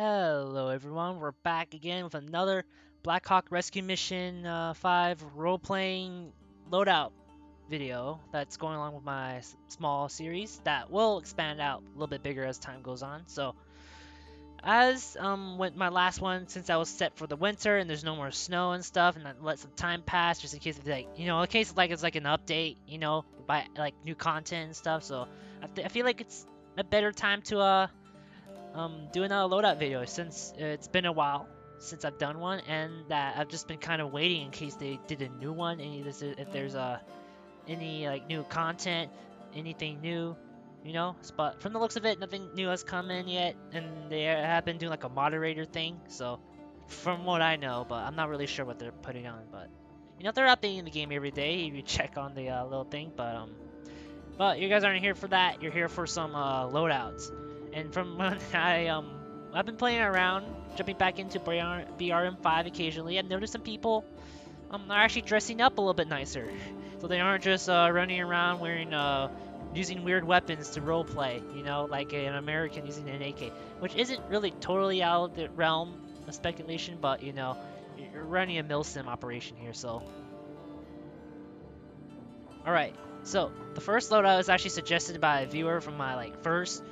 Hello everyone, we're back again with another Blackhawk Rescue Mission 5 role-playing loadout video that's going along with my small series that will expand out a little bit bigger as time goes on. So as with my last one, since I was set for the winter and there's no more snow and stuff, and I let some time pass just in case in case like it's like an update, by like new content and stuff. So I feel like it's a better time to do another loadout video since it's been a while since I've done one, and that I've just been kind of waiting in case they did a new one. If there's any like new content, anything new, But from the looks of it, nothing new has come in yet, and they have been doing like a moderator thing. So from what I know, but I'm not really sure what they're putting on. But they're updating the game every day if you check on the little thing. But you guys aren't here for that. You're here for some loadouts. And from when I've been playing around, jumping back into BRM5 occasionally, I've noticed some people are actually dressing up a little bit nicer. So they aren't just running around wearing using weird weapons to roleplay, like an American using an AK, which isn't really totally out of the realm of speculation, but you're running a milsim operation here, so. Alright, so the first loadout is actually suggested by a viewer from my first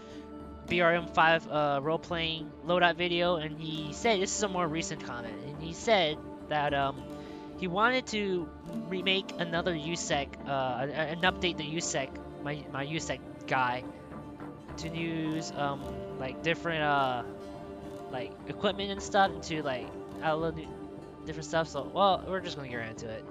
BRM5 role-playing loadout video, and he said, this is a more recent comment, and he said that he wanted to remake another USEC, and update the USEC, my USEC guy, to use like different like equipment and stuff, and to like add a little different stuff. So well, we're just gonna get right into it.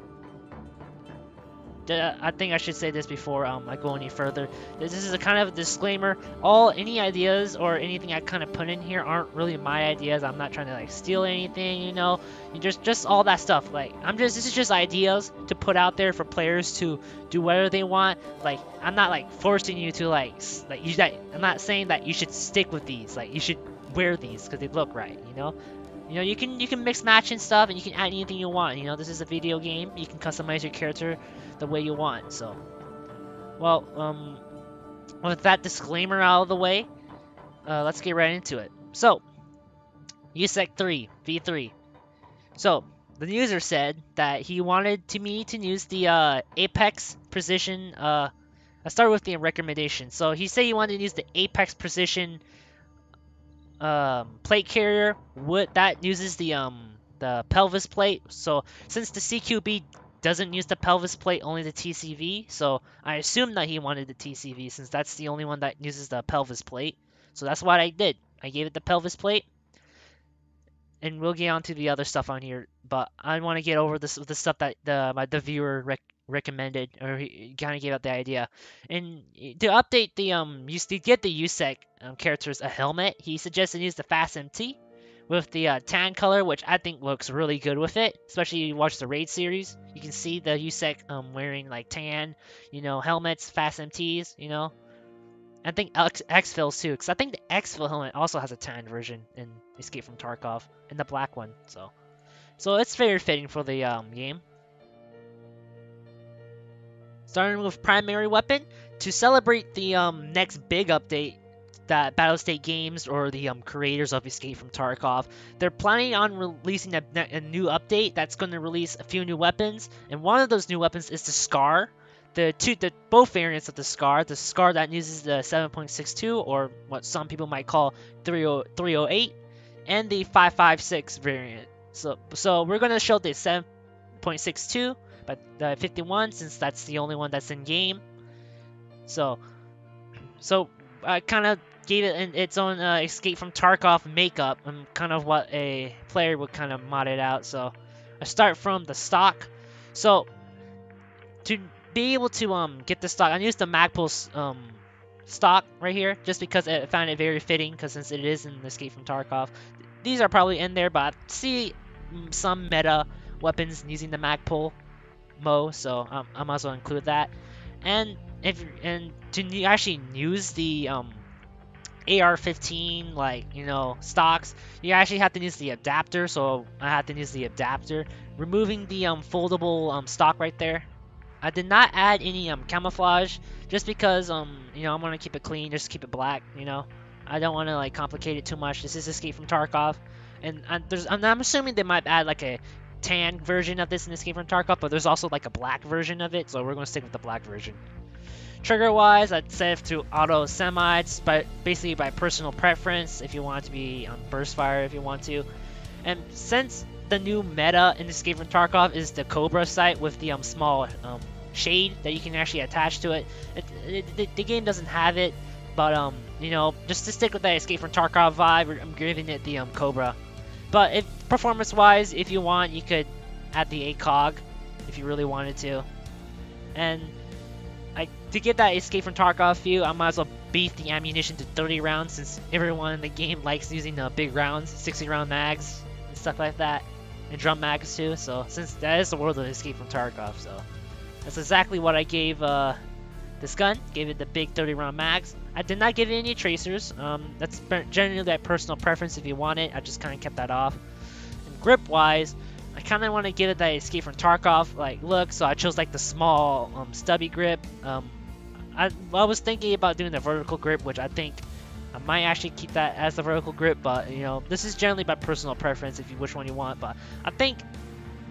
I think I should say this before I go any further. This is a kind of a disclaimer. Any ideas or anything I kind of put in here aren't really my ideas. I'm not trying to like steal anything, You just all that stuff. This is just ideas to put out there for players to do whatever they want. I'm not like forcing you to I'm not saying that you should stick with these. You should wear these because they look right, you can mix match and stuff, and you can add anything you want. This is a video game. You can customize your character the way you want. So, well, with that disclaimer out of the way, let's get right into it. So, USEC 3 V3. So, the user said that he wanted me to use the Apex Precision. I start with the recommendation. So he said he wanted to use the Apex Precision plate carrier that uses the pelvis plate. So since the CQB doesn't use the pelvis plate, only the TCV, so I assumed that he wanted the TCV since that's the only one that uses the pelvis plate. So that's what I did. I gave it the pelvis plate, and we'll get on to the other stuff on here, but I want to get over the stuff that the viewer recommended, or he kind of gave out the idea. And to update to get the USEC characters a helmet, he suggested use the Fast MT with the tan color, which I think looks really good with it, especially if you watch the raid series. You can see the USEC wearing like tan, helmets, Fast MTs, I think Exfil's too, because I think the Exfil helmet also has a tan version in Escape from Tarkov, and the black one, so it's very fitting for the game. Starting with primary weapon, to celebrate the next big update that Battlestate Games, or the creators of Escape from Tarkov, they're planning on releasing a new update that's going to release a few new weapons, and one of those new weapons is the Scar. Both variants of the Scar that uses the 7.62, or what some people might call 308, and the 5.56 variant. So we're gonna show the 7.62, but the 51, since that's the only one that's in game. So I kind of gave it its own Escape from Tarkov makeup, and kind of what a player would kind of mod it out. So I start from the stock. So to be able to get the stock, I used the Magpul stock right here just because I found it very fitting, because since it is in Escape from Tarkov, these are probably in there, but I see some meta weapons using the Magpul so I might as well include that. And to actually use the AR-15 stocks, you actually have to use the adapter, so I had to use the adapter, removing the foldable stock right there. I did not add any camouflage, just because I'm gonna keep it clean, just keep it black, I don't want to like complicate it too much. This is Escape from Tarkov, and I'm assuming they might add like a tan version of this in Escape from Tarkov, but there's also like a black version of it, so we're gonna stick with the black version. Trigger wise, I'd set it to auto semi, but basically by personal preference. If you want it to be on burst fire, if you want to, and since the new meta in Escape from Tarkov is the Cobra sight with the small shade that you can actually attach to it. The game doesn't have it, but you know, just to stick with that Escape from Tarkov vibe, I'm giving it the Cobra. But if performance-wise, if you want, you could add the ACOG if you really wanted to. And to get that Escape from Tarkov feel, I might as well beef the ammunition to 30 rounds since everyone in the game likes using the big rounds, 60-round mags and stuff like that, and drum mags too. So since that is the world of Escape from Tarkov, so that's exactly what I gave this gun. Gave it the big 30-round mags. I did not give it any tracers. That's generally that personal preference if you want it. I just kind of kept that off. And grip-wise, I kind of want to give it that Escape from Tarkov like look, so I chose like the small stubby grip. I was thinking about doing the vertical grip, which I think I might actually keep that as the vertical grip, but you know, this is generally by personal preference if you which one you want. But I think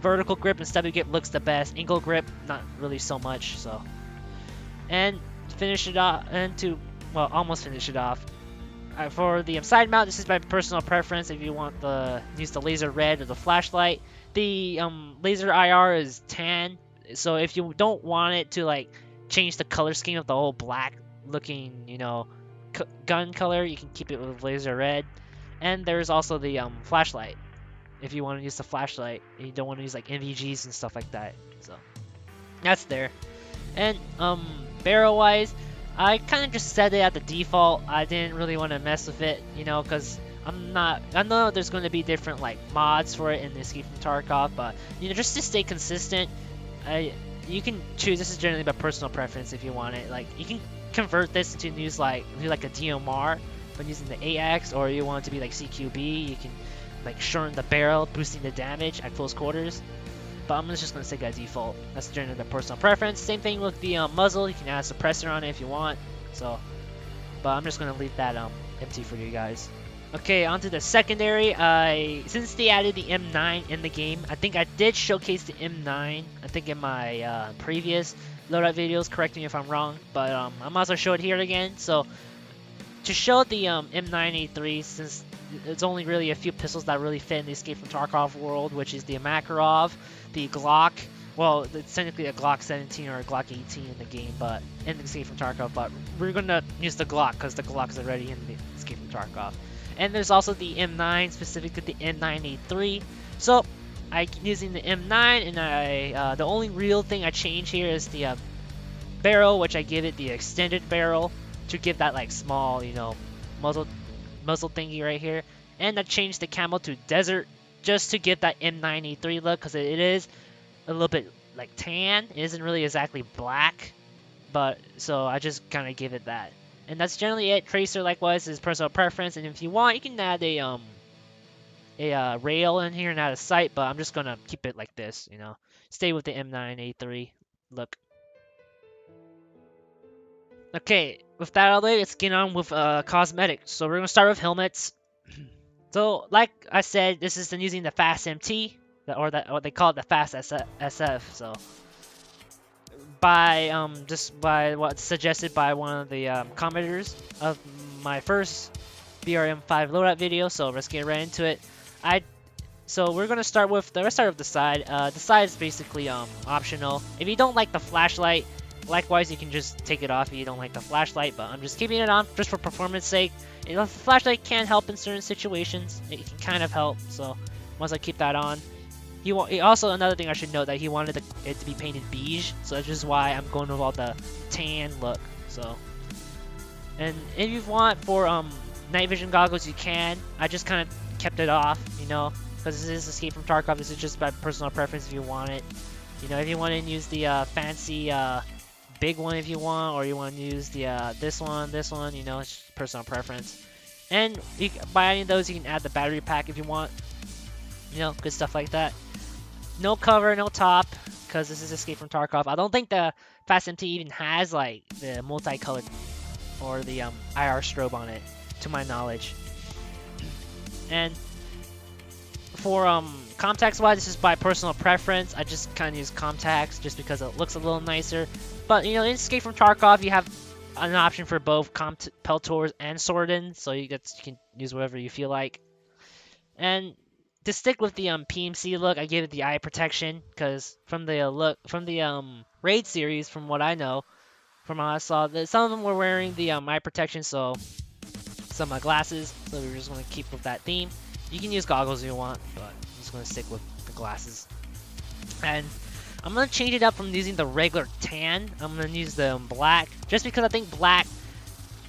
vertical grip and stubby grip looks the best. Angle grip, not really so much. So, and to finish it off, well, almost finish it off. For the side mount, this is by personal preference. If you want use the laser red or the flashlight, the laser IR is tan. So if you don't want it to like change the color scheme of the whole black looking, you know, gun color, you can keep it with laser red. And there's also the flashlight. If you want to use the flashlight, and you don't want to use like NVGs and stuff like that. So that's there. And barrel wise, I kind of just set it at the default. I didn't really want to mess with it, you know, because I know there's going to be different like mods for it in Escape from Tarkov, but you know, just to stay consistent, you can choose. This is generally by personal preference if you want it. Like you can convert this to use like a DMR when using the AX, or you want it to be like CQB. You can like shorten the barrel, boosting the damage at close quarters. But I'm just going to stick at default. That's generally the personal preference. Same thing with the muzzle. You can add a suppressor on it if you want. So, but I'm just going to leave that empty for you guys. Okay, onto the secondary. Since they added the M9 in the game, I think I did showcase the M9. I think in my previous loadout videos. Correct me if I'm wrong, but I might as well show it here again. So to show the M9A3, since it's only really a few pistols that really fit in the Escape from Tarkov world, which is the Makarov, the Glock. Well, it's technically a Glock 17 or a Glock 18 in the game, but in the Escape from Tarkov. But we're gonna use the Glock because the Glock is already in the Escape from Tarkov. And there's also the M9, specifically the M9A3. So I'm using the M9, and the only real thing I change here is the barrel, which I give it the extended barrel to give that like small, you know, muzzle thingy right here. And I changed the camo to desert just to get that M9A3 look, because it is a little bit like tan. It isn't really exactly black, but so I just kind of give it that. And that's generally it. Tracer likewise is personal preference, and if you want, you can add a rail in here and add a sight, but I'm just gonna keep it like this, you know. Stay with the M9A3 look. Okay, with that out of the way, let's get on with cosmetics. So we're gonna start with helmets. So like I said, this is using the Fast MT, or what they call it, the Fast SF. So just by what's suggested by one of the commenters of my first BRM5 loadout video. So let's get right into it. So we're gonna start with let's start with the side. The side is basically optional. If you don't like the flashlight, likewise you can just take it off if you don't like the flashlight. But I'm just keeping it on just for performance sake. You know, the flashlight can help in certain situations. It can kind of help. So once I keep that on. He also, another thing I should note, that he wanted it to be painted beige, so that's just why I'm going with all the tan look. So, and if you want for night vision goggles, you can. I just kind of kept it off, you know, because this is Escape from Tarkov. This is just by personal preference if you want it. You know, if you want to use the fancy big one if you want, or you want to use the this one, you know, it's just personal preference. And by adding those, you can add the battery pack if you want. You know, good stuff like that. No cover, no top, because this is Escape from Tarkov. I don't think the Fast MT even has like the multicolored or the IR strobe on it. to my knowledge. And for contacts wise, this is by personal preference. I just kind of use contacts just because it looks a little nicer. But you know, in Escape from Tarkov, you have an option for both Peltors and Sordin, so you can use whatever you feel like. And to stick with the PMC look, I gave it the eye protection because from the raid series, from what I know, from what I saw, that some of them were wearing the eye protection, so some glasses. So we're just gonna keep with that theme. You can use goggles if you want, but I'm just gonna stick with the glasses. And I'm gonna change it up from using the regular tan. I'm gonna use the black, just because I think black,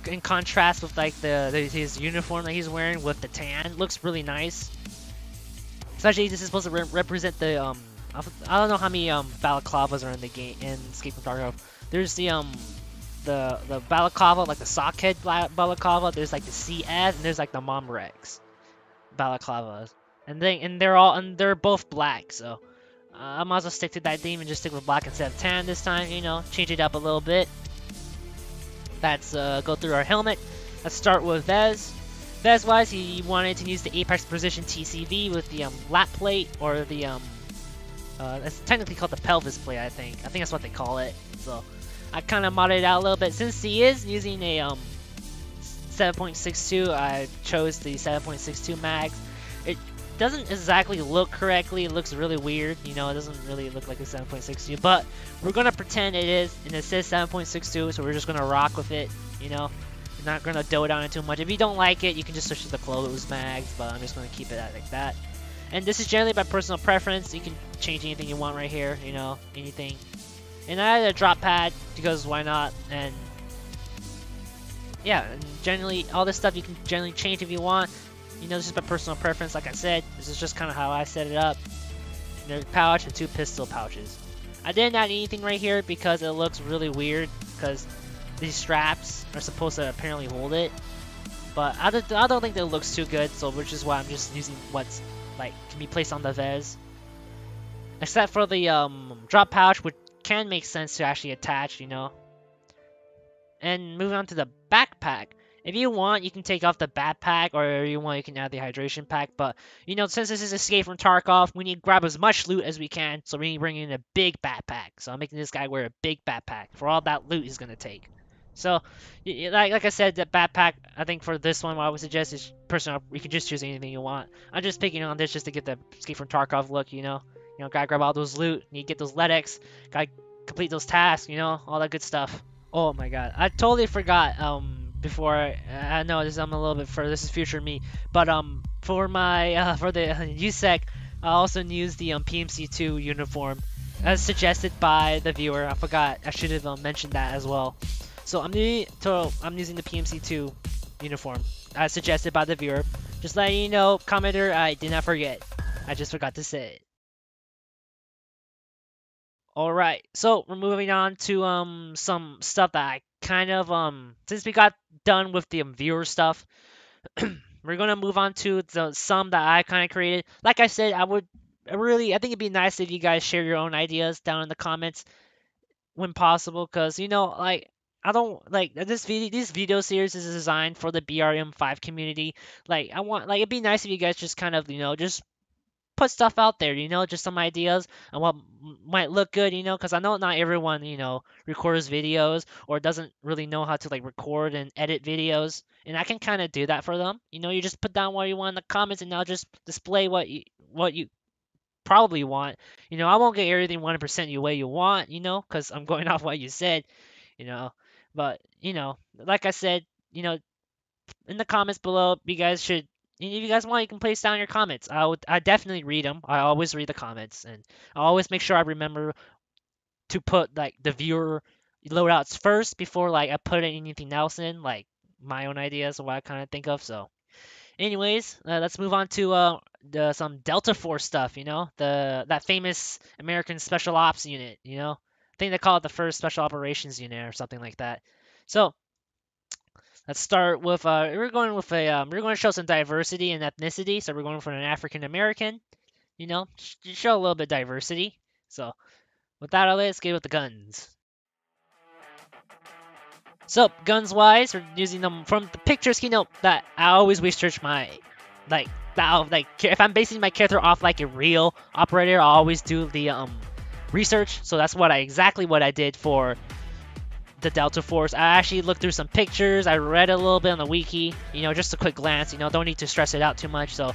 in contrast with like his uniform that he's wearing with the tan, looks really nice. Especially this is supposed to represent the I don't know how many balaclavas are in the game in Escape from Tarkov. There's the balaclava, like the sockhead balaclava. There's like the CS, and there's like the Mom Rex balaclavas, and they're both black. So I might as well stick to that theme and just stick with black instead of tan this time. You know, change it up a little bit. Let's go through our helmet. Let's start with Vez. Vez-wise, he wanted to use the Apex Precision TCV with the lap plate, or the it's technically called the pelvis plate, I think. I think that's what they call it. So I kind of modded it out a little bit. Since he is using a 7.62, I chose the 7.62 mags. It doesn't exactly look correctly. It looks really weird. You know, it doesn't really look like a 7.62, but we're gonna pretend it is, and it says 7.62, so we're just gonna rock with it. You know, we're not gonna dote on it too much. If you don't like it, you can just switch to the closed mags, but I'm just gonna keep it like that. And this is generally by personal preference. You can change anything you want right here. You know, anything. And I added a drop pad because why not? And yeah, and generally all this stuff you can generally change if you want. You know, this is by personal preference. Like I said, this is just kind of how I set it up. There's a pouch and 2 pistol pouches. I didn't add anything right here because it looks really weird because these straps are supposed to apparently hold it. But I don't think that it looks too good, so which is why I'm just using what's like can be placed on the Vez. Except for the drop pouch, which can make sense to actually attach, you know. And moving on to the backpack. If you want, you can take off the backpack, or if you want, you can add the hydration pack. But, you know, since this is Escape from Tarkov, we need to grab as much loot as we can, so we need to bring in a big backpack. So I'm making this guy wear a big backpack for all that loot he's going to take. So, like I said, the backpack, I think for this one, what I would suggest is personal. You can just choose anything you want. I'm just picking on this just to get the Escape from Tarkov look, you know. You know, gotta grab all those loot, need to get those LEDX, gotta complete those tasks, you know, all that good stuff. Oh my god, I totally forgot, before, I know this, I'm a little bit further, this is future me, but, for my, for the USEC, I also used the, PMC2 uniform, as suggested by the viewer. I forgot, I should have, mentioned that as well. So I'm using the PMC2 uniform, as suggested by the viewer. Just letting you know, commenter, I did not forget. I just forgot to say it. Alright, so we're moving on to some stuff that I kind of since we got done with the viewer stuff, we're gonna move on to some that I kind of created. Like I said, I think it'd be nice if you guys share your own ideas down in the comments when possible, because you know, like I don't like this video series is designed for the BRM5 community. Like it'd be nice if you guys just kind of, you know, just put stuff out there, you know, just some ideas on what might look good, you know, because I know not everyone, you know, records videos or doesn't really know how to like record and edit videos, and I can kind of do that for them. You know, you just put down what you want in the comments, and I'll just display what you probably want. You know, I won't get everything 100% the way you want, you know, because I'm going off what you said, you know, but you know, like I said, you know, in the comments below, you guys should. If you guys want, you can place down your comments. I definitely read them. I always read the comments, and I always make sure I remember to put like the viewer loadouts first before like I put anything else in, like my own ideas or what I kind of think of. So, anyways, let's move on to some Delta Force stuff. You know, that famous American Special Ops unit. You know, I think they call it the first Special Operations Unit or something like that. So let's start with we're going to show some diversity and ethnicity. So we're going for an African American, you know, show a little bit of diversity. So with that, let's get with the guns. So guns wise, we're using them from the pictures. You know that I always research my if I'm basing my character off like a real operator, I always do the research. So that's exactly what I did for the Delta Force. I actually looked through some pictures. I read a little bit on the wiki. You know, just a quick glance. You know, don't need to stress it out too much. So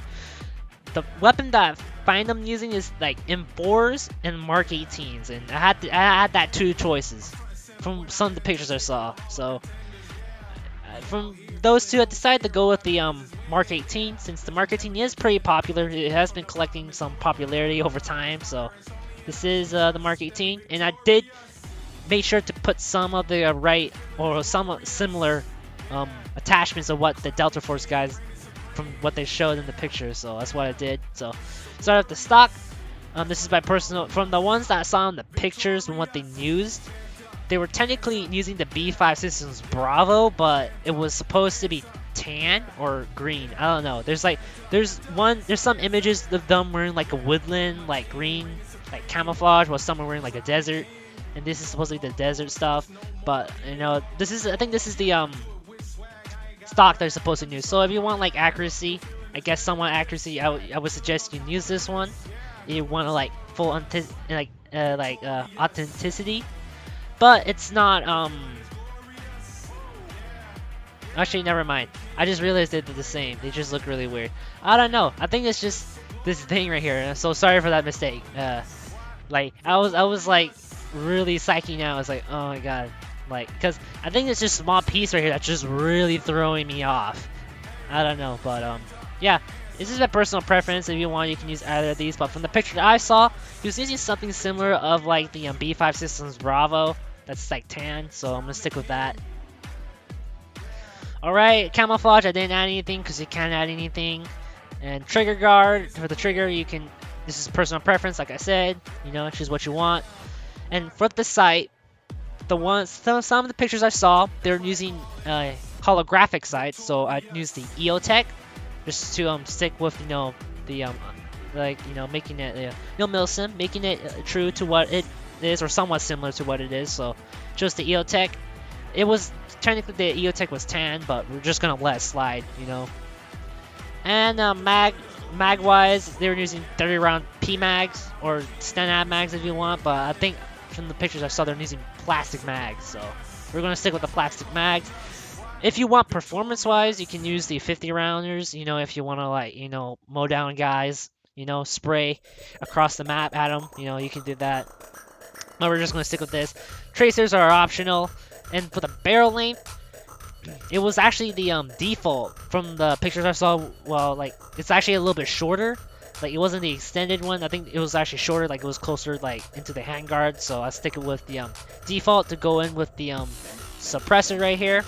the weapon that I find them using is like M4s and Mark 18s, and I had that two choices from some of the pictures I saw. So from those two, I decided to go with the Mark 18, since the Mark 18 is pretty popular. It has been collecting some popularity over time, so this is the Mark 18. And I did make sure to put some of the right or some similar attachments of what the Delta Force guys from what they showed in the pictures, so that's what I did. So start with the stock. This is my personal, from the ones that I saw in the pictures and what they used. They were technically using the B5 Systems Bravo, but it was supposed to be tan or green. I don't know. There's some images of them wearing like a woodland, like green, like camouflage, while some are wearing like a desert. And this is supposed to be the desert stuff. But you know, I think this is the stock they're supposed to use. So if you want like accuracy, I guess somewhat accuracy, I would suggest you use this one. You want to like full authenticity. But it's not, actually, never mind. I just realized they did the same. They just look really weird. I don't know. I think it's just this thing right here. I'm so sorry for that mistake. Like, I was like, really psyching out. I was like, oh my god. Like, because I think it's just a small piece right here that's just really throwing me off. I don't know, but, yeah. This is my personal preference. If you want, you can use either of these. But from the picture that I saw, he was using something similar of, like, the B5 Systems Bravo. That's like tan, so I'm gonna stick with that. Alright, camouflage, I didn't add anything because you can't add anything. And trigger guard, for the trigger you can, this is personal preference like I said, you know, choose what you want. And for the sight, some of the pictures I saw, they're using holographic sights, so I used the EOTech just to stick with, you know, the making it milsim, making it true to what it is, or somewhat similar to what it is. So just the EOTech. It was technically the EOTech was tan, but we're just gonna let it slide, you know. And mag wise, they were using 30 round P mags or stand mags if you want, but I think from the pictures I saw they're using plastic mags, so we're gonna stick with the plastic mags. If you want performance wise, you can use the 50 rounders, you know, if you want to, like, you know, mow down guys, you know, spray across the map at them, you know, you can do that. But we're just going to stick with this. Tracers are optional. And for the barrel length, it was actually the default from the pictures I saw. Well, like, it's actually a little bit shorter. Like, it wasn't the extended one. I think it was actually shorter. Like, it was closer, like, into the handguard. So I stick it with the default to go in with the suppressor right here.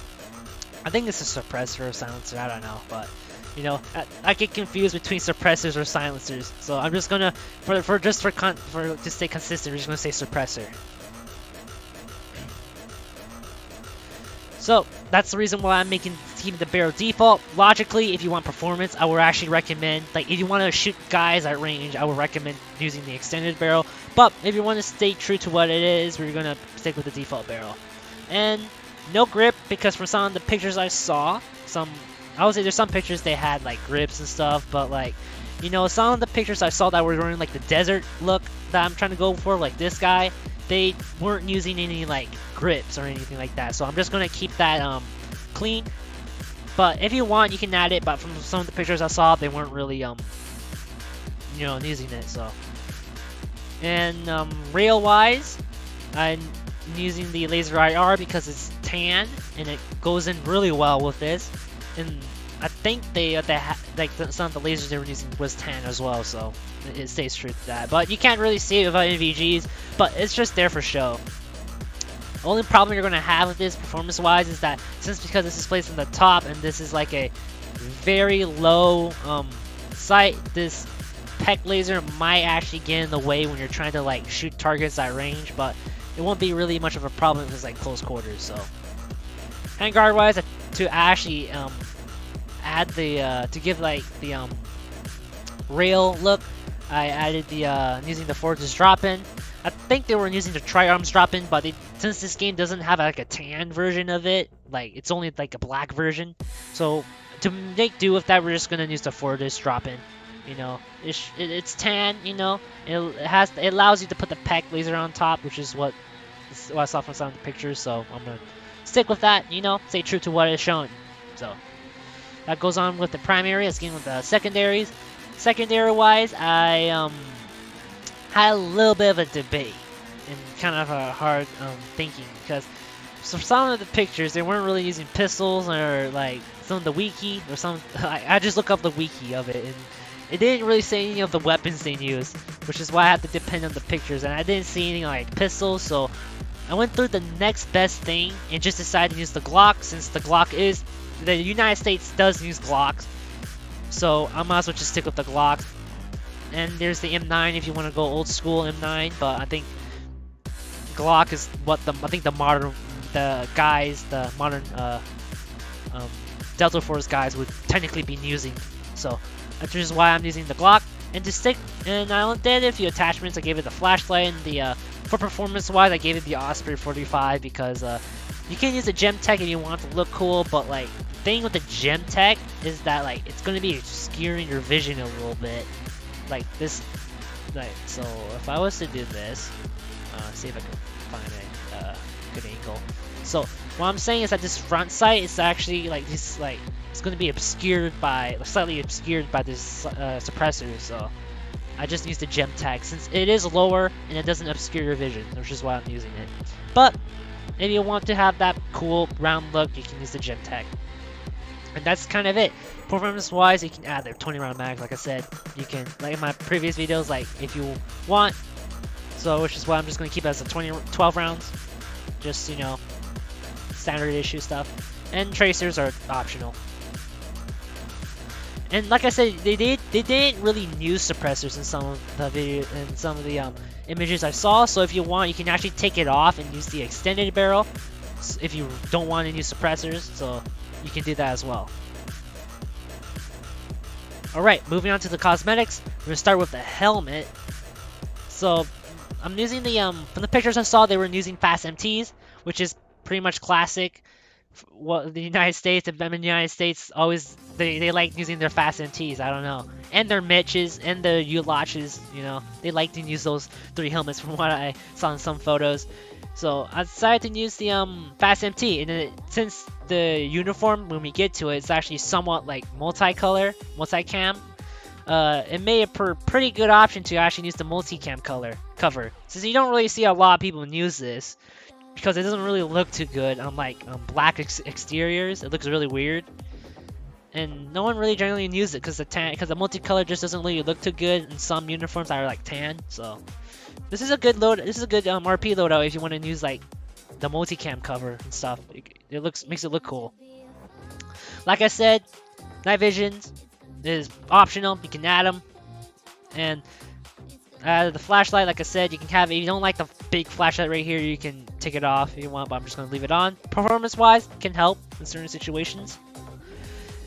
I think it's a suppressor or silencer. I don't know, but you know, I get confused between suppressors or silencers. So I'm just gonna, to stay consistent, we're just gonna say suppressor. So that's the reason why I'm keeping the barrel default. Logically, if you want performance, I would actually recommend, like, if you want to shoot guys at range, I would recommend using the extended barrel. But if you want to stay true to what it is, we're gonna stick with the default barrel. And no grip, because from some of the pictures I saw, I would say there's some pictures they had like grips and stuff, but like, you know, some of the pictures I saw that were wearing like the desert look that I'm trying to go for, like this guy, they weren't using any like grips or anything like that. So I'm just gonna keep that clean. But if you want, you can add it. But from some of the pictures I saw, they weren't really you know, using it. So, and rail wise, I'm using the laser IR because it's tan and it goes in really well with this. And I think some of the lasers they were using was tan as well, so it stays true to that. But you can't really see it without NVGs, but it's just there for show. The only problem you're gonna have with this performance-wise is that because this is placed in the top and this is like a very low sight, this PEC laser might actually get in the way when you're trying to like shoot targets at range, but it won't be really much of a problem if it's like close quarters. So handguard wise, to actually add the to give like the rail look, I added the using the Forge's drop-in. I think they were using the tri-arms drop-in, but since this game doesn't have like a tan version of it, like it's only like a black version, so to make do with that, we're just gonna use the 4-disc drop-in. You know, it's tan. You know, it allows you to put the PEC laser on top, which is what I saw from some of the pictures. So I'm gonna stick with that. You know, stay true to what is shown. So that goes on with the primary. Let's get with the secondaries. Secondary-wise, I had a little bit of a debate and kind of a hard thinking because for some of the pictures they weren't really using pistols or like some of the wiki or some. I just look up the wiki of it and it didn't really say any of the weapons they used, which is why I have to depend on the pictures, and I didn't see any like pistols, so I went through the next best thing and just decided to use the Glock since the Glock is the United States does use Glocks, so I might as well just stick with the Glock. And there's the M9 if you want to go old school M9, but I think Glock is what the modern Delta Force guys would technically be using. So that's just why I'm using the Glock. And to stick, and I did a few attachments. I gave it the flashlight, and the for performance-wise, I gave it the Osprey 45 because you can use the Gem Tech if you want to look cool, but like the thing with the Gem Tech is that like it's gonna be obscuring your vision a little bit. Like this, like so. If I was to do this, see if I can find a good angle. So what I'm saying is that this front sight is actually like this, like it's going to be obscured by, slightly obscured by this suppressor. So I just use the Gem Tech since it is lower and it doesn't obscure your vision, which is why I'm using it. But if you want to have that cool round look, you can use the Gem Tech. And that's kind of it. Performance-wise, you can add their 20-round mags, like I said. You can, like in my previous videos, like if you want. So, which is why I'm just going to keep it as a 12 rounds. Just, you know, standard issue stuff. And tracers are optional. And like I said, they didn't really use suppressors in some of the video, in some of the images I saw. So if you want, you can actually take it off and use the extended barrel if you don't want to use suppressors. So you can do that as well. Alright, moving on to the cosmetics. We're going to start with the helmet. So I'm using the from the pictures I saw, they were using fast MTs, which is pretty much classic. What the United States, if I'm in the United States, always they like using their fast MTs. I don't know, and their Mitches and the U-Lotches. You know, they like to use those 3 helmets from what I saw in some photos. So I decided to use the fast MT, and then since the uniform when we get to it, it's actually somewhat like multicam. It made it a pretty good option to actually use the multicam cover, since you don't really see a lot of people use this. Because it doesn't really look too good on like black exteriors. It looks really weird, and no one really generally uses it because the multicolor just doesn't really look too good in some uniforms that are like tan. So this is a good RP loadout if you want to use like the multicam cover and stuff. It makes it look cool. Like I said, night visions is optional. You can add them, and the flashlight, like I said, you can have it. If you don't like the big flashlight right here, you can take it off if you want, but I'm just going to leave it on. Performance-wise, it can help in certain situations.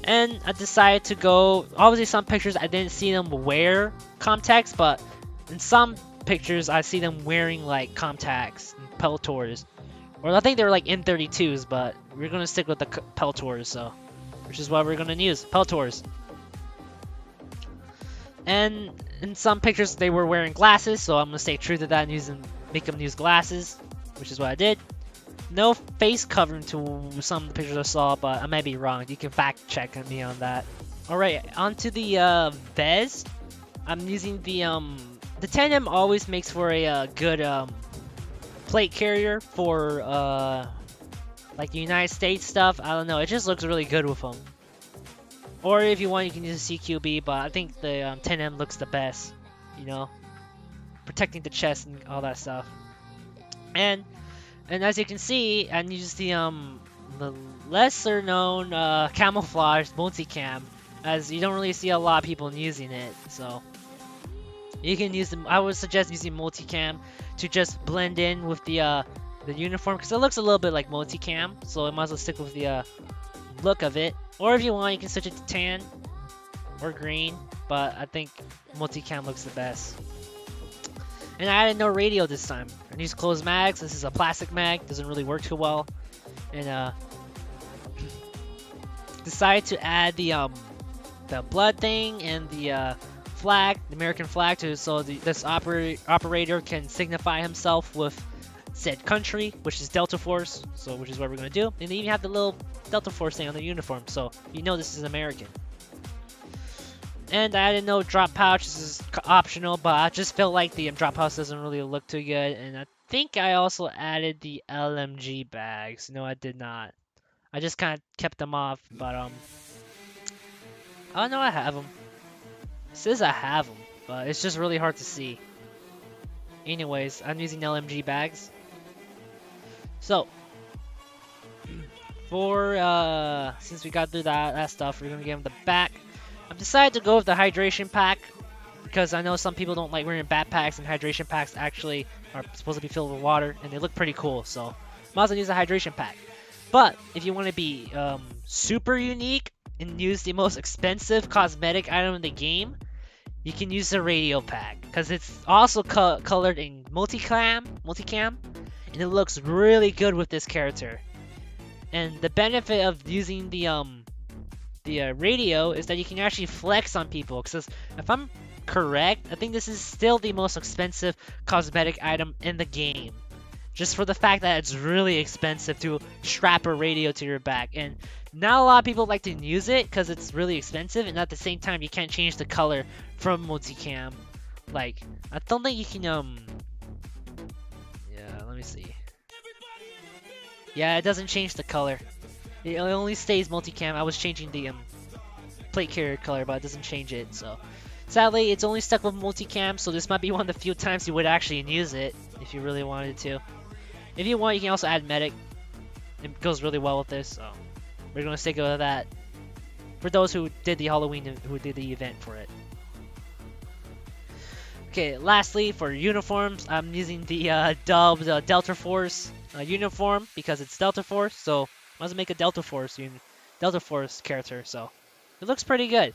And I decided to go, obviously some pictures I didn't see them wear contacts, but in some pictures I see them wearing like contacts and Peltors. Or I think they were like M32s, but we're going to stick with the Peltors, so, which is what we're going to use, Peltors. And in some pictures they were wearing glasses, so I'm gonna stay true to that and make them use glasses, which is what I did. No face covering to some of the pictures I saw, but I might be wrong. You can fact check me on that. Alright, onto the vest. I'm using the 10M always makes for a good plate carrier for like the United States stuff. I don't know, it just looks really good with them. Or if you want, you can use a CQB, but I think the 10M looks the best, you know, protecting the chest and all that stuff. And as you can see, I use the lesser known camouflage multicam, as you don't really see a lot of people using it. So you can use them. I would suggest using multicam to just blend in with the uniform, because it looks a little bit like multicam. So I might as well stick with the look of it. Or if you want, you can switch it to tan or green, but I think multicam looks the best. And I added no radio this time. I used closed mags. This is a plastic mag, doesn't really work too well. And decided to add the blood thing and the flag, the American flag, so this operator can signify himself with said country, which is Delta Force. So which is what we're gonna do. And they even have the little Delta Force thing on the uniform, so you know this is American. And I added no drop pouch. This is optional, but I just felt like the drop pouch doesn't really look too good. And I think I also added the LMG bags. No, I did not. I just kind of kept them off, but oh no, I have them. It says I have them, but it's just really hard to see. Anyways, I'm using LMG bags. So, for since we got through that stuff, we're gonna give them the back. I've decided to go with the hydration pack because I know some people don't like wearing backpacks, and hydration packs actually are supposed to be filled with water, and they look pretty cool. So, might as well use a hydration pack. But if you want to be super unique and use the most expensive cosmetic item in the game, you can use the radio pack because it's also colored in multicam, and it looks really good with this character. And the benefit of using the radio is that you can actually flex on people. Because if I'm correct, I think this is still the most expensive cosmetic item in the game. Just for the fact that it's really expensive to strap a radio to your back. And not a lot of people like to use it because it's really expensive, and at the same time you can't change the color from multicam. Like, I don't think you can yeah, let me see. Yeah, it doesn't change the color. It only stays multicam. I was changing the plate carrier color, but it doesn't change it, so sadly it's only stuck with multicam, so this might be one of the few times you would actually use it if you really wanted to. If you want, you can also add medic. It goes really well with this, so we're gonna stick with that for those who did the Halloween, who did the event for it. Okay, lastly, for uniforms, I'm using the dubbed Delta Force uniform because it's Delta Force, so I want to make a Delta Force character, so it looks pretty good.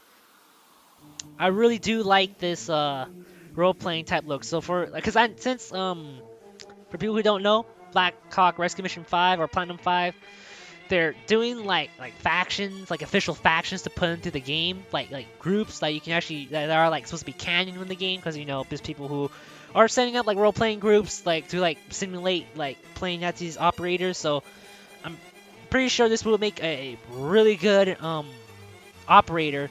I really do like this role-playing type look. So for people who don't know, Blackhawk Rescue Mission 5 or Platinum 5, they're doing like factions, like official factions to put into the game, like groups that you can actually that are like supposed to be canon in the game, because you know there's people who are setting up like role-playing groups like to like simulate like playing at these operators. So I'm pretty sure this will make a really good operator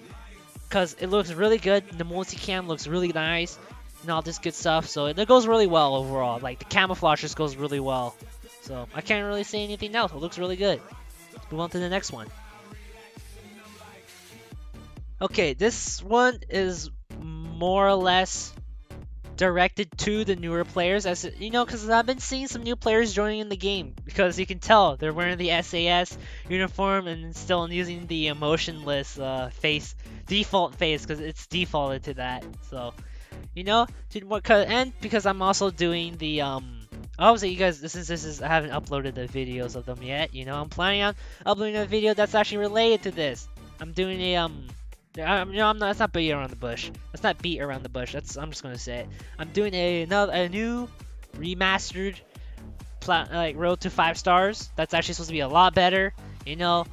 because it looks really good. The multicam looks really nice and all this good stuff. So it goes really well overall. Like the camouflage just goes really well. So I can't really say anything else. It looks really good. Let's move on to the next one. Okay, this one is more or less directed to the newer players, as you know, because I've been seeing some new players joining in the game, because you can tell they're wearing the SAS uniform and still using the emotionless default face, because it's defaulted to that. So you know, and because I'm also doing the obviously you guys, this is I haven't uploaded the videos of them yet. You know, I'm planning on uploading a video that's actually related to this. I'm doing a that's not beat around the bush. That's not beat around the bush. I'm just gonna say it. I'm doing a new remastered Road to 5 stars. That's actually supposed to be a lot better, you know.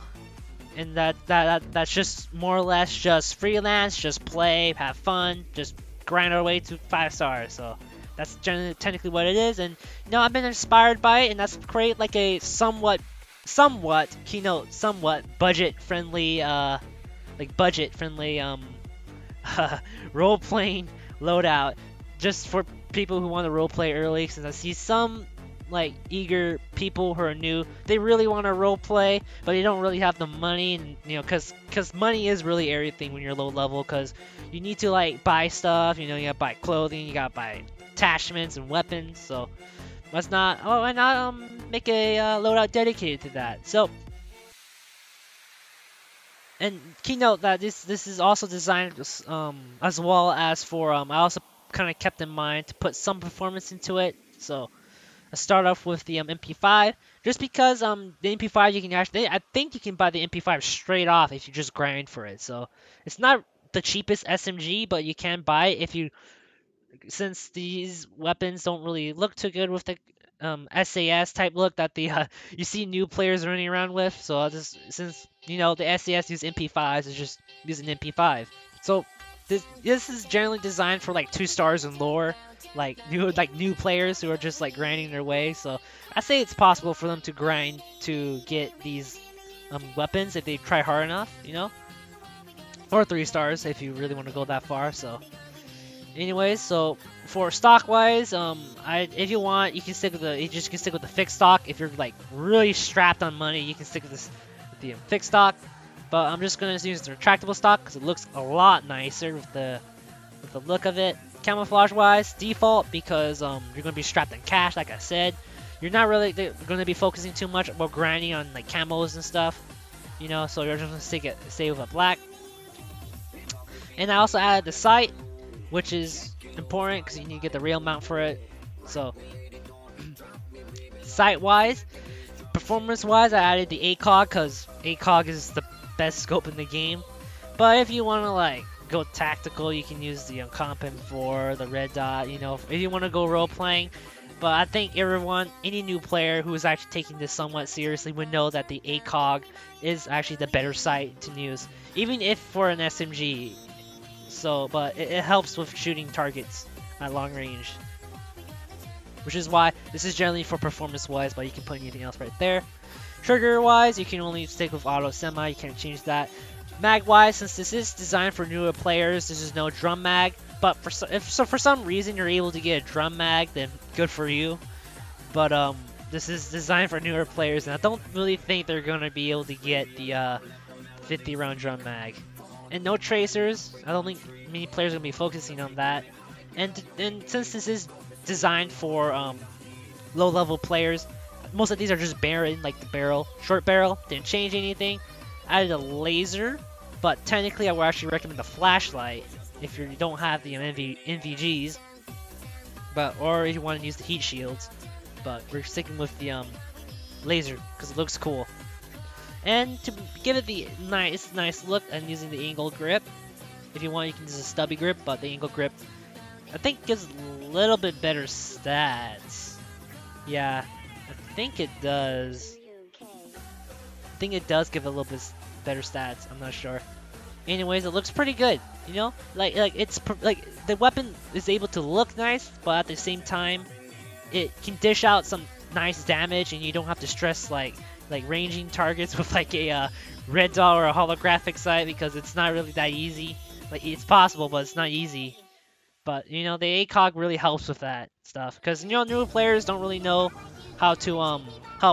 And that's just more or less just freelance, just play, have fun, just grind our way to 5 stars. So that's technically what it is. And you know, I've been inspired by it, and that's to create like a somewhat budget friendly role-playing loadout, just for people who want to role-play early, since I see some like eager people who are new, they really want to role-play, but they don't really have the money, and you know, because money is really everything when you're low level, because you need to like buy stuff, you know, you gotta buy clothing, you gotta buy attachments and weapons. So why not make a loadout dedicated to that. So, and keynote that this is also designed as well as for I also kind of kept in mind to put some performance into it. So I start off with the MP5, just because the MP5 you can actually, I think you can buy the MP5 straight off if you just grind for it. So it's not the cheapest SMG, but you can buy it if you since these weapons don't really look too good with the SAS type look that the you see new players running around with. So I'll just, since you know the SAS use MP5s, it's just using MP5. So this is generally designed for like 2 stars and lower, like new players who are just like grinding their way. So I say it's possible for them to grind to get these weapons if they try hard enough, you know, or 3 stars if you really want to go that far. So anyways, so for stock wise, if you want, you can stick with you just can stick with the fixed stock. If you're like really strapped on money, you can stick with with the fixed stock. But I'm just gonna use the retractable stock because it looks a lot nicer with the look of it. Camouflage wise, default because you're gonna be strapped in cash, like I said. You're not really gonna be focusing too much about grinding on like camos and stuff, you know. So you're just gonna stay with a black. And I also added the sight, which is important because you need to get the real mount for it. So sight wise, performance wise, I added the ACOG because ACOG is the best scope in the game. But if you want to like go tactical, you can use the Comp M4, the red dot, you know, if you want to go role playing. But I think any new player who is actually taking this somewhat seriously would know that the ACOG is actually the better sight to use, even if for an SMG. So, but it helps with shooting targets at long range, which is why this is generally for performance wise, but you can put anything else right there. Trigger wise, you can only stick with auto semi, you can't change that. Mag wise, since this is designed for newer players, this is no drum mag. But if for some reason you're able to get a drum mag, then good for you. But this is designed for newer players, and I don't really think they're gonna be able to get the 50 round drum mag. And no tracers. I don't think many players are gonna be focusing on that. And since this is designed for low level players, most of these are just barren, like the short barrel. Didn't change anything. Added a laser, but technically I would actually recommend the flashlight if you don't have the NVGs, or if you want to use the heat shields. But we're sticking with the laser because it looks cool. And to give it the nice look, I'm using the angle grip. If you want, you can use a stubby grip, but the angle grip I think gives a little bit better stats. Yeah, I think it does. I think it does give a little bit better stats. I'm not sure. Anyways, it looks pretty good. You know, like the weapon is able to look nice, but at the same time, it can dish out some nice damage, and you don't have to stress like ranging targets with like a red dot or a holographic sight because it's not really that easy. Like it's possible, but it's not easy. But you know, the ACOG really helps with that stuff because you know newer players don't really know how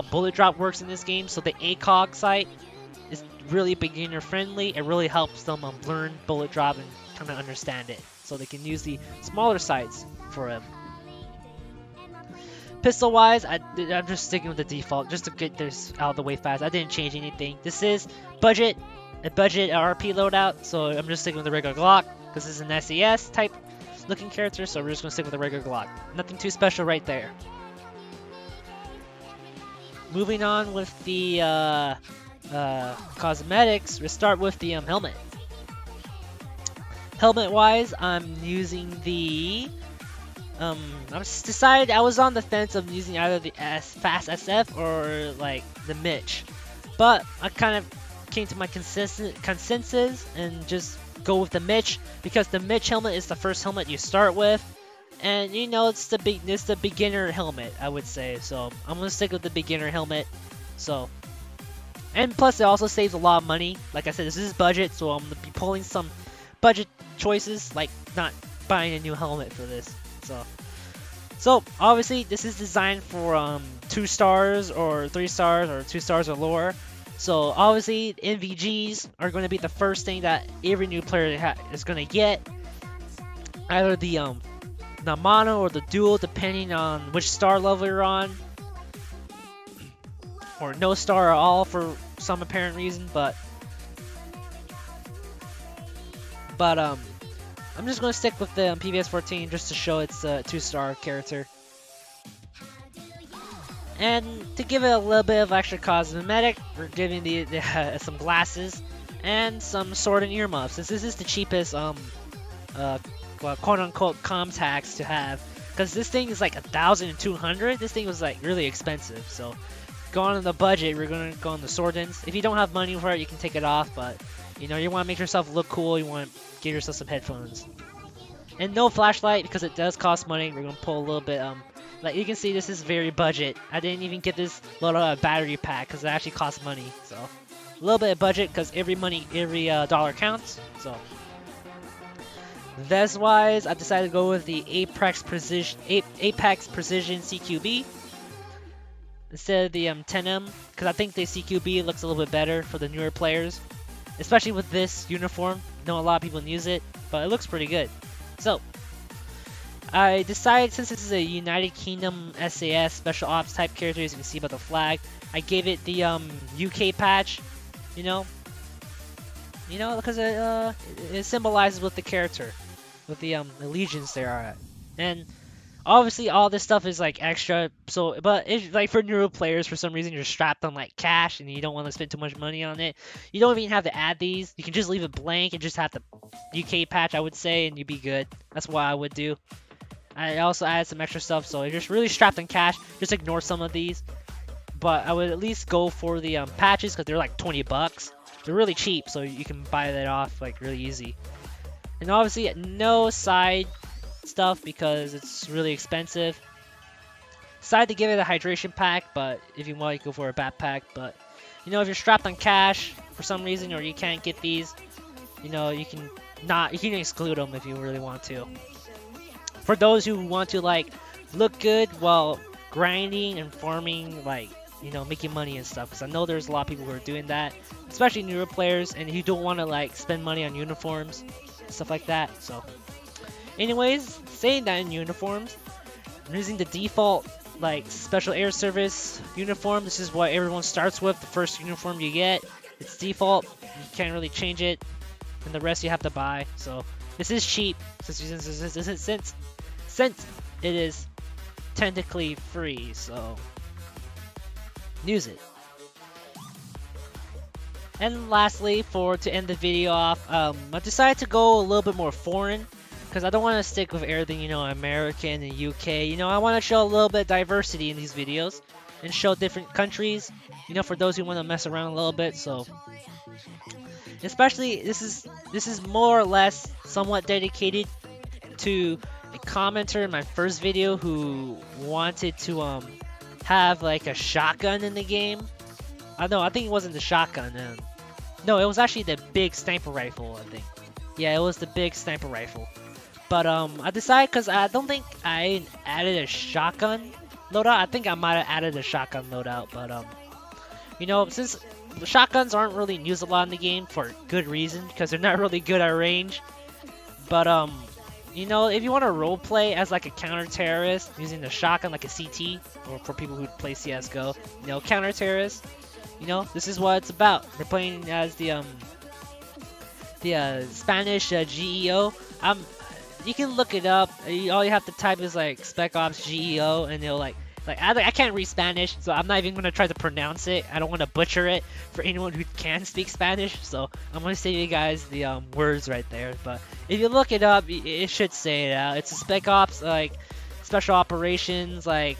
bullet drop works in this game. So the ACOG sight is really beginner friendly. It really helps them learn bullet drop and kind of understand it, so they can use the smaller sights for them. Pistol wise, I'm just sticking with the default just to get this out of the way fast. I didn't change anything. This is a budget RP loadout, so I'm just sticking with the regular Glock because this is an SES type looking character, so we're just gonna stick with the regular Glock. Nothing too special right there. Moving on with the cosmetics, we start with the helmet. Helmet wise, I'm using the I decided I was on the fence of using either the Fast SF or like the Mitch, but I kind of came to my consensus and just go with the Mitch because the Mitch helmet is the first helmet you start with, and you know it's the beginner helmet, I would say. So I'm gonna stick with the beginner helmet. So, and plus it also saves a lot of money. Like I said, this is budget, so I'm gonna be pulling some budget choices, like not buying a new helmet for this. So obviously this is designed for 2 stars or 3 stars or 2 stars or lower. So obviously NVGs are going to be the first thing that every new player is going to get. Either the mono or the dual, depending on which star level you're on, or no star at all for some apparent reason. But I'm just going to stick with the PVS-14 just to show it's a 2-star character. And to give it a little bit of extra cosmetic, we're giving some glasses and some sword and earmuffs. Since this is the cheapest well, quote-unquote comms hacks to have, because this thing is like 1,200. This thing was like really expensive, so going on the budget, we're gonna go on the Swordens. If you don't have money for it, you can take it off, but you know, you want to make yourself look cool, you want to give yourself some headphones. And no flashlight because it does cost money. We're gonna pull a little bit, like you can see, this is very budget. I didn't even get this little battery pack because it actually costs money, so a little bit of budget because every dollar counts. So vest wise, I decided to go with the Apex Precision CQB instead of the 10M, because I think the CQB looks a little bit better for the newer players, especially with this uniform. I know a lot of people use it, but it looks pretty good. So I decided, since this is a United Kingdom SAS special ops type character, as you can see by the flag, I gave it the UK patch, you know, because it symbolizes with the character, with the allegiance they are at. And obviously all this stuff is like extra, so but it's like for newer players, for some reason you're strapped on like cash and you don't want to spend too much money on it. You don't even have to add these. You can just leave it blank and just have the UK patch, I would say, and you'd be good. That's what I would do. I also added some extra stuff, so if you're just really strapped on cash, just ignore some of these. But I would at least go for the patches because they're like 20 bucks. They're really cheap, so you can buy that off like really easy. And obviously no side stuff because it's really expensive. Decided to give it a hydration pack, but if you want, you go for a backpack. But you know, if you're strapped on cash for some reason or you can't get these, you know, you can exclude them if you really want to. For those who want to like look good while grinding and farming, like, you know, making money and stuff, because I know there's a lot of people who are doing that, especially newer players, and who don't want to like spend money on uniforms, stuff like that. So anyways, saying that in uniforms, I'm using the default like Special Air Service uniform. This is what everyone starts with, the first uniform you get. It's default, you can't really change it, and the rest you have to buy. So this is cheap since it is technically free, so use it. And lastly, to end the video off, I decided to go a little bit more foreign, because I don't want to stick with everything, you know, American and UK. You know, I want to show a little bit of diversity in these videos and show different countries, you know, for those who want to mess around a little bit. So especially this is more or less somewhat dedicated to a commenter in my first video who wanted to have like a shotgun in the game. I think it wasn't the shotgun. No, it was actually the big sniper rifle, I think. Yeah, it was the big sniper rifle. But I decided, because I don't think I added a shotgun loadout. I think I might have added a shotgun loadout, but you know, since the shotguns aren't really used a lot in the game for good reason, because they're not really good at range. But you know, if you want to roleplay as like a counter-terrorist using the shotgun like a CT, or for people who play CSGO, you know, counter-terrorist, you know, this is what it's about. We're playing as the Spanish GEO. You can look it up. All you have to type is like Spec Ops GEO, and it'll like I can't read Spanish, so I'm not even gonna try to pronounce it. I don't want to butcher it for anyone who can speak Spanish, so I'm gonna say to you guys the words right there. But if you look it up, it should say it out. It's a Spec Ops like special operations like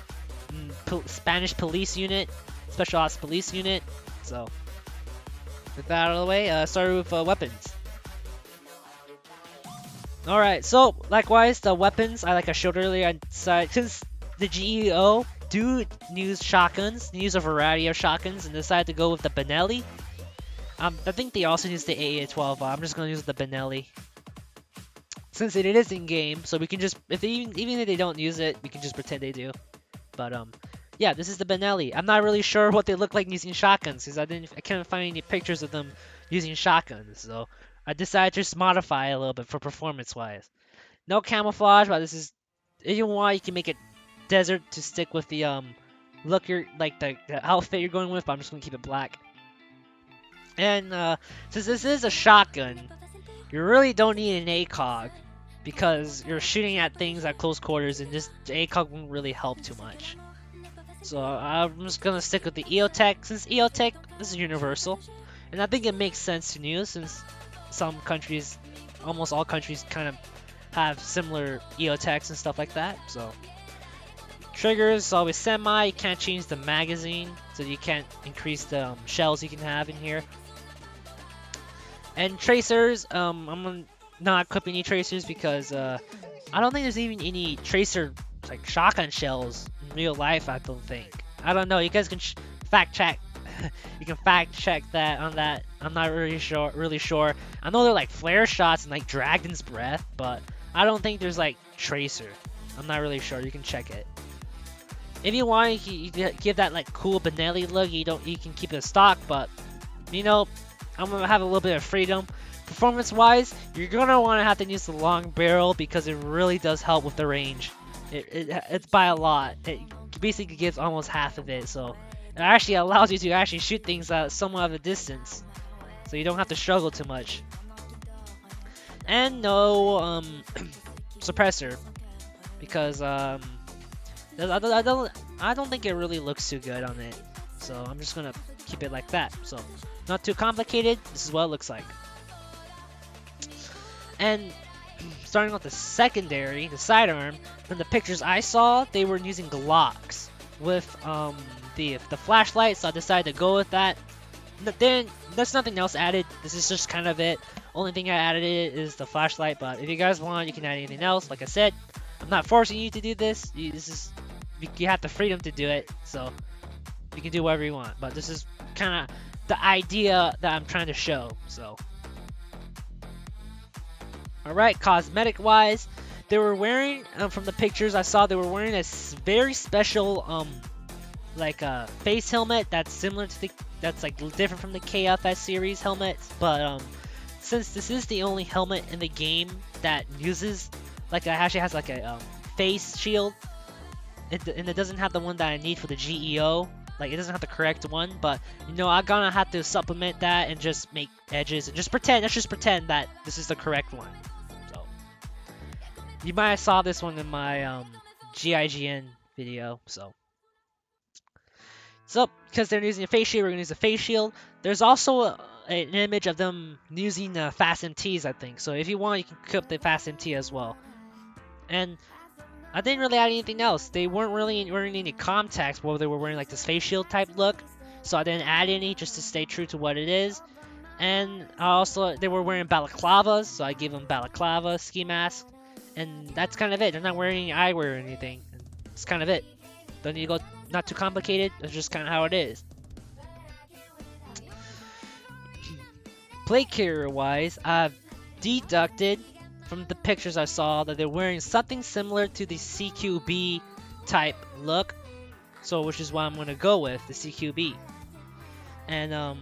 Spanish police unit, special ops police unit. So with that out of the way, start with weapons. Alright, so likewise the weapons, like I showed earlier, I decided, since the GEO do use shotguns, they use a variety of shotguns, and decided to go with the Benelli. I think they also use the AA-12, I'm just gonna use the Benelli, since it is in game, so we can just, even if they don't use it, we can just pretend they do. But yeah, this is the Benelli. I'm not really sure what they look like using shotguns, because I can't find any pictures of them using shotguns, so I decided to just modify it a little bit for performance-wise. No camouflage, but this is, if you want, you can make it desert to stick with the look the outfit you're going with, but I'm just gonna keep it black. And since this is a shotgun, you really don't need an ACOG, because you're shooting at things at close quarters, and this ACOG won't really help too much. So I'm just gonna stick with the EOTech, since EOTech is universal, and I think it makes sense to use, since some countries, almost all countries, kind of have similar EOTechs and stuff like that. So triggers always semi. You can't change the magazine, so you can't increase the shells you can have in here. And tracers, I'm not equipping any tracers because I don't think there's even any tracer like shotgun shells in real life. I don't think. I don't know. You guys can fact check. You can fact check that on that. I'm not really sure. I know they're like flare shots and like Dragon's Breath, but I don't think there's like tracer. I'm not really sure. You can check it. If you want, you give that like cool Benelli look. You can keep it stock, but you know, I'm gonna have a little bit of freedom. Performance-wise, you're gonna want to have to use the long barrel because it really does help with the range. It's by a lot. It basically gives almost half of it, so it actually allows you to actually shoot things at somewhat of a distance, so you don't have to struggle too much. And no suppressor, because I don't think it really looks too good on it, so I'm just gonna keep it like that. So not too complicated. This is what it looks like. And starting with the secondary, the sidearm, from the pictures I saw, they were using Glocks with the flashlight, so I decided to go with that. Then there's nothing else added. This is just kind of it. Only thing I added is the flashlight, but if you guys want, you can add anything else. Like I said, I'm not forcing you to do this. You have the freedom to do it, so you can do whatever you want. But this is kind of the idea that I'm trying to show. So, all right, cosmetic wise, they were wearing from the pictures I saw, they were wearing a very special like a face helmet that's similar to that's like different from the KFS series helmets, but since this is the only helmet in the game that uses like actually has like a face shield, and it doesn't have the one that I need for the GEO. Like it doesn't have the correct one, but you know I'm gonna have to supplement that and just make edges and just pretend. Let's just pretend that this is the correct one. So you might have saw this one in my GIGN video. So because they're using a face shield, we're gonna use a face shield. There's also an image of them using fast MTs, I think. So if you want, you can equip the fast MT as well. And I didn't really add anything else. They weren't really wearing any contacts while they were wearing like this face shield type look, so I didn't add any just to stay true to what it is. And they were wearing balaclavas, so I gave them balaclava ski mask, and that's kind of it. They're not wearing any eyewear or anything. It's kind of it. Don't need to go not too complicated. It's just kind of how it is. Plate carrier wise, I've deducted from the pictures I saw that they're wearing something similar to the CQB type look, so which is why I'm gonna go with the CQB. And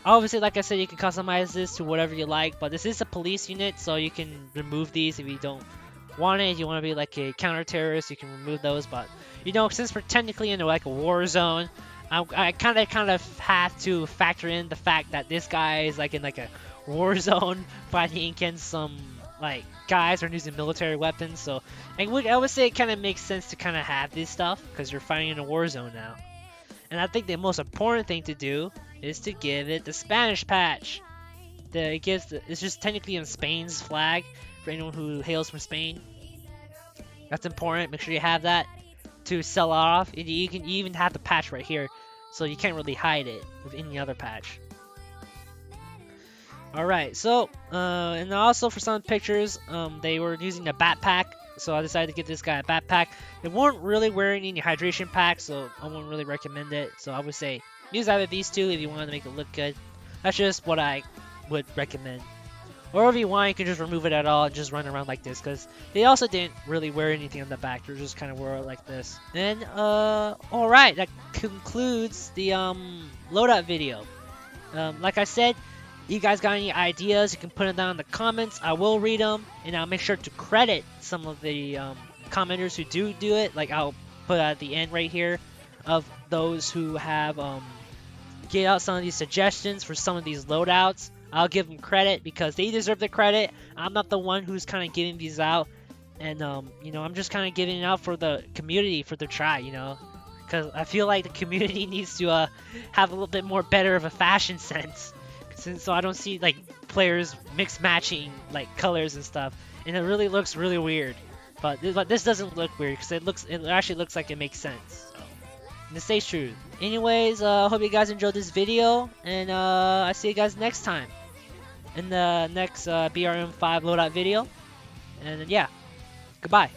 obviously, like I said, you can customize this to whatever you like, but this is a police unit, so you can remove these if you don't want it. If you want to be like a counter-terrorist, you can remove those. But you know, since we're technically in like a war zone, I kind of have to factor in the fact that this guy is like in like a war zone fighting against some like guys who are using military weapons. So I would say it kind of makes sense to kind of have this stuff because you're fighting in a war zone now. And I think the most important thing to do is to give it the Spanish patch. It's just technically in Spain's flag for anyone who hails from Spain. That's important. Make sure you have that to sell off. And you can even have the patch right here, so you can't really hide it with any other patch. Alright, so and also for some pictures, they were using a backpack, so I decided to give this guy a backpack. They weren't really wearing any hydration packs, so I wouldn't really recommend it. So I would say use either of these two if you want to make it look good. That's just what I would recommend. Or if you want, you can just remove it at all and just run around like this, because they also didn't really wear anything on the back. They just kind of wore it like this. And alright, that concludes the loadout video. Like I said, you guys got any ideas, you can put them down in the comments. I will read them, and I'll make sure to credit some of the commenters who do it. Like I'll put at the end right here of those who have get out some of these suggestions for some of these loadouts. I'll give them credit because they deserve the credit. I'm not the one who's kind of giving these out, and you know, I'm just kind of giving it out for the community for their try, you know, because I feel like the community needs to have a little bit more better of a fashion sense. So I don't see like players mix matching like colors and stuff. and it really looks really weird. But this doesn't look weird because it actually looks like it makes sense. So, and it stays true. Anyways, hope you guys enjoyed this video, and I see you guys next time in the next BRM5 loadout video. And yeah, goodbye.